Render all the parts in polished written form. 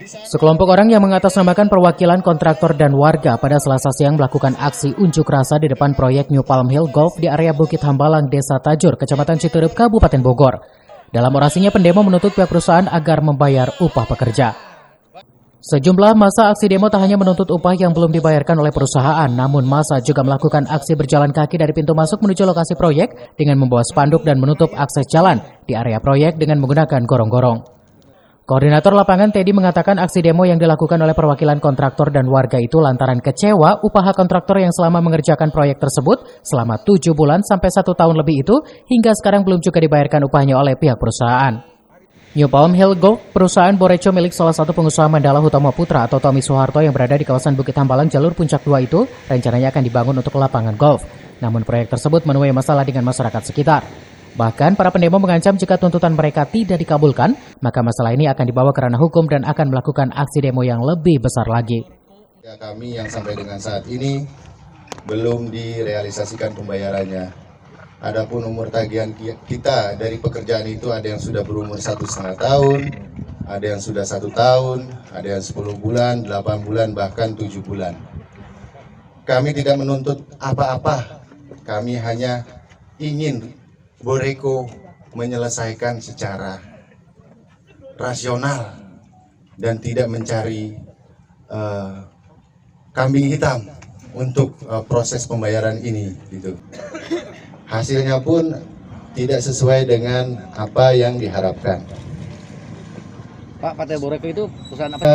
Sekelompok orang yang mengatasnamakan perwakilan kontraktor dan warga pada Selasa siang melakukan aksi unjuk rasa di depan proyek New Palm Hill Golf di area Bukit Hambalang, Desa Tajur, Kecamatan Citeureup, Kabupaten Bogor. Dalam orasinya, pendemo menuntut pihak perusahaan agar membayar upah pekerja. Sejumlah massa aksi demo tak hanya menuntut upah yang belum dibayarkan oleh perusahaan, namun massa juga melakukan aksi berjalan kaki dari pintu masuk menuju lokasi proyek dengan membawa spanduk dan menutup akses jalan di area proyek dengan menggunakan gorong-gorong. Koordinator lapangan Teddy mengatakan aksi demo yang dilakukan oleh perwakilan kontraktor dan warga itu lantaran kecewa upah kontraktor yang selama mengerjakan proyek tersebut selama 7 bulan sampai 1 tahun lebih itu hingga sekarang belum juga dibayarkan upahnya oleh pihak perusahaan. New Palm Hill Golf, perusahaan Boreco milik salah satu pengusaha Mandala Hutomo Putra atau Tommy Soeharto yang berada di kawasan Bukit Hambalang jalur Puncak 2 itu rencananya akan dibangun untuk lapangan golf. Namun proyek tersebut menuai masalah dengan masyarakat sekitar. Bahkan para pendemo mengancam jika tuntutan mereka tidak dikabulkan, maka masalah ini akan dibawa ke ranah hukum dan akan melakukan aksi demo yang lebih besar lagi. Kami yang sampai dengan saat ini belum direalisasikan pembayarannya. Adapun umur tagihan kita dari pekerjaan itu ada yang sudah berumur 1,5 tahun, ada yang sudah 1 tahun, ada yang 10 bulan, 8 bulan, bahkan 7 bulan. Kami tidak menuntut apa-apa, kami hanya ingin Boreco menyelesaikan secara rasional dan tidak mencari kambing hitam untuk proses pembayaran ini. Gitu. Hasilnya pun tidak sesuai dengan apa yang diharapkan. Pak, PT Boreco itu perusahaan apa?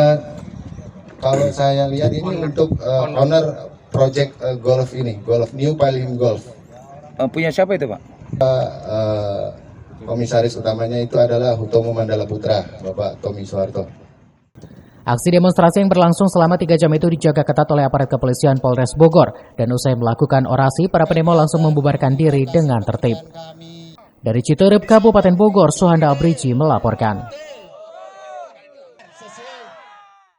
Kalau saya lihat ini untuk owner project golf ini, golf New Palm Hill Golf. Punya siapa itu, Pak? Komisaris utamanya itu adalah Hutomo Mandala Putra, Bapak Tommy Soeharto. Aksi demonstrasi yang berlangsung selama 3 jam itu dijaga ketat oleh aparat kepolisian Polres Bogor dan usai melakukan orasi, para pendemo langsung membubarkan diri dengan tertib. Dari Citeureup, Kabupaten Bogor, Suhanda Abriji melaporkan.